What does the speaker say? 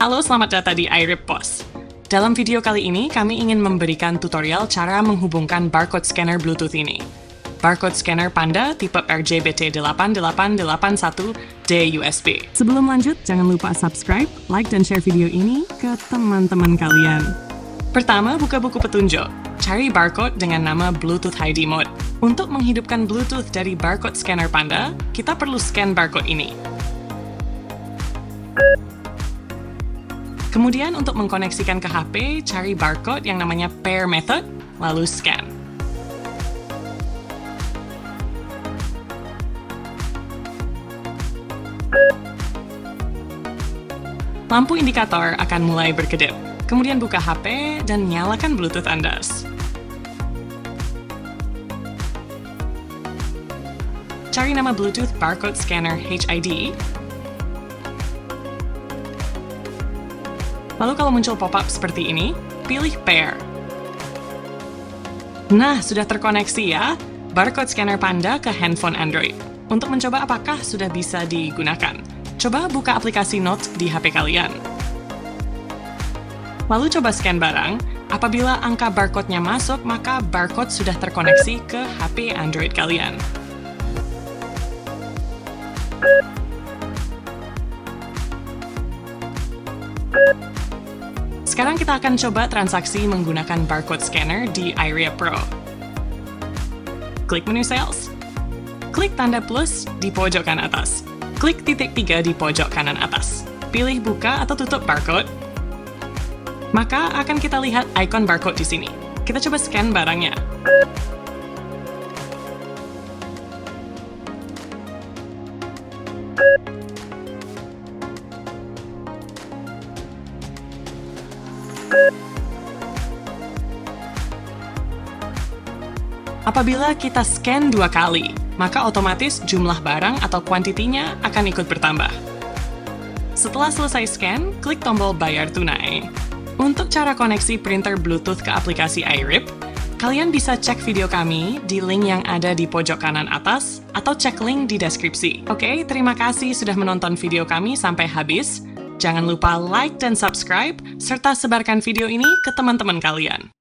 Halo, selamat datang di iRip Boss. Dalam video kali ini, kami ingin memberikan tutorial cara menghubungkan barcode scanner Bluetooth ini. Barcode scanner Panda tipe RJ-BT8881D USB. Sebelum lanjut, jangan lupa subscribe, like, dan share video ini ke teman-teman kalian. Pertama, buka buku petunjuk. Cari barcode dengan nama Bluetooth ID Mode. Untuk menghidupkan Bluetooth dari barcode scanner Panda, kita perlu scan barcode ini. Kemudian untuk mengkoneksikan ke HP, cari barcode yang namanya pair method, lalu scan. Lampu indikator akan mulai berkedip. Kemudian buka HP dan nyalakan Bluetooth Anda. Cari nama Bluetooth Barcode Scanner HID. Lalu kalau muncul pop-up seperti ini, pilih Pair. Nah, sudah terkoneksi ya, barcode scanner Panda ke handphone Android. Untuk mencoba apakah sudah bisa digunakan, coba buka aplikasi Note di HP kalian. Lalu coba scan barang, apabila angka barcode-nya masuk, maka barcode sudah terkoneksi ke HP Android kalian. Sekarang kita akan coba transaksi menggunakan barcode scanner di iRia Pro. Klik menu Sales. Klik tanda plus di pojok kanan atas. Klik titik 3 di pojok kanan atas. Pilih buka atau tutup barcode. Maka akan kita lihat ikon barcode di sini. Kita coba scan barangnya. Apabila kita scan 2 kali, maka otomatis jumlah barang atau kuantitinya akan ikut bertambah. Setelah selesai scan, klik tombol Bayar Tunai. Untuk cara koneksi printer Bluetooth ke aplikasi iRip, kalian bisa cek video kami di link yang ada di pojok kanan atas, atau cek link di deskripsi. Oke, terima kasih sudah menonton video kami sampai habis. Jangan lupa like dan subscribe, serta sebarkan video ini ke teman-teman kalian.